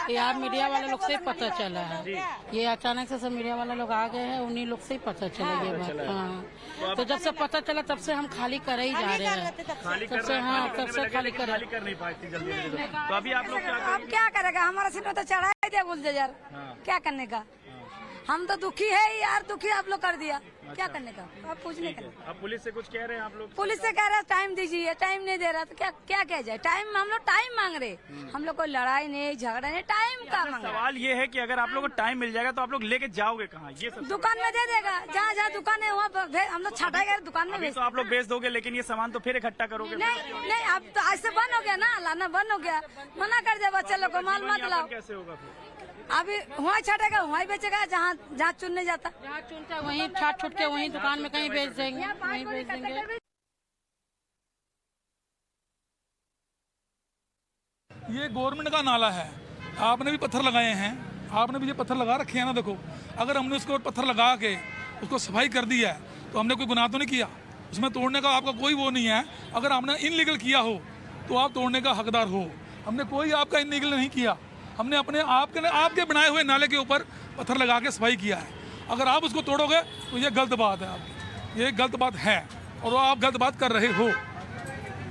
ये आप मीडिया वाले लोग से ही पता चला है। ये अचानक से सब मीडिया वाले लोग आ गए हैं, उन्हीं लोग से ही पता चला ये बात। हाँ, तो जब से पता चला तब से हम खाली कर ही जा रहे हैं। तब से खाली कर नहीं पाए थी जल्दी। तो अभी आप लोग क्या करेगा? हमारा सिर तो चढ़ा ही दिया बुलडोजर, क्या करने का? हम तो दुखी है यार, दुखी आप लोग कर दिया, क्या करने का? आप पूछने का। अब पुलिस से कुछ कह रहे हैं आप लोग? पुलिस से कह रहे हैं टाइम दीजिए, टाइम नहीं दे रहा तो क्या कह जाए? टाइम, हम लोग टाइम मांग रहे, हम लोग को लड़ाई नहीं झगड़ा नहीं, टाइम का मांग। सवाल ये है कि अगर आप लोग को टाइम मिल जाएगा तो आप लोग लेके जाओगे कहाँ? ये दुकान में दे देगा, जहाँ दुकान है वहाँ हम लोग छाटाएगा, दुकान में तो आप लोग बेच दोगे, लेकिन ये सामान तो फिर इकट्ठा करोगे? नहीं, अब तो आज से बंद हो गया ना, लाना बंद हो गया, मना कर दिया बच्चे लोग को माल मत लाओ। कैसे होगा फिर? अभी वहाँ छाटेगा, वहीं बेचेगा, जहाँ चुनने जाता, जहाँ चुनता है वहीं छूट के वहीं दुकान में कहीं बेच देंगे, वहीं बेच देंगे। ये गवर्नमेंट का नाला है, आपने भी पत्थर लगाए हैं, आपने भी ये पत्थर लगा रखे हैं ना। देखो, अगर हमने उसको पत्थर लगा के उसको सफाई कर दी है तो हमने कोई गुनाह तो नहीं किया, उसमें तोड़ने का आपका कोई वो नहीं है। अगर आपने इनलीगल किया हो तो आप तोड़ने का हकदार हो। हमने कोई आपका इनलीगल नहीं किया, हमने अपने आपके बनाए हुए नाले के ऊपर पत्थर लगा के सफाई किया है। अगर आप उसको तोड़ोगे तो ये गलत बात है, आपकी ये गलत बात है और वो आप गलत बात कर रहे हो।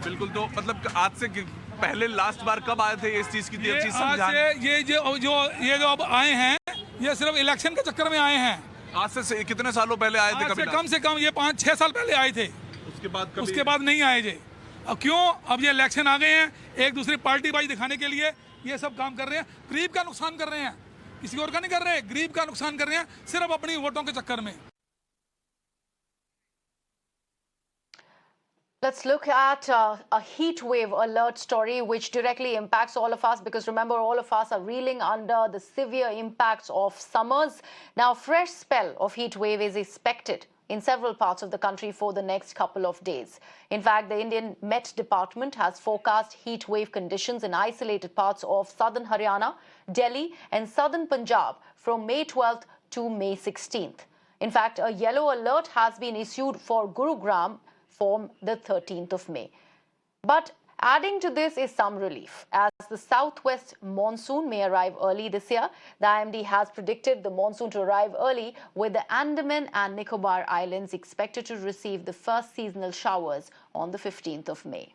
बिल्कुल। तो मतलब आज से पहले लास्ट बार कब आए थे इस चीज की? ये जो अब आए हैं, ये सिर्फ इलेक्शन के चक्कर में आए हैं। आज से कितने सालों पहले आए थे? कभी कम से कम ये 5-6 साल पहले आए थे, उसके बाद नहीं आए थे। अब क्यों? अब ये इलेक्शन आ गए हैं, एक दूसरी पार्टीबाजी दिखाने के लिए ये सब काम कर रहे हैं। गरीब का नुकसान कर रहे हैं, किसी और का नहीं कर रहे, गरीब का नुकसान कर रहे हैं सिर्फ अपनी वोटों के चक्कर में। Let's look at a heat wave alert story which directly impacts all of us, because remember, all of us are reeling under the severe impacts of summers. Now, fresh spell of heat wave is expected in several parts of the country for the next couple of days. In fact, the Indian Met Department has forecast heat wave conditions in isolated parts of southern Haryana, Delhi and southern Punjab from May 12th to May 16th. In fact, a yellow alert has been issued for Gurugram from the 13th of May. But adding to this is some relief, as the southwest monsoon may arrive early this year. The IMD has predicted the monsoon to arrive early, with the Andaman and Nicobar Islands expected to receive the first seasonal showers on the 15th of May.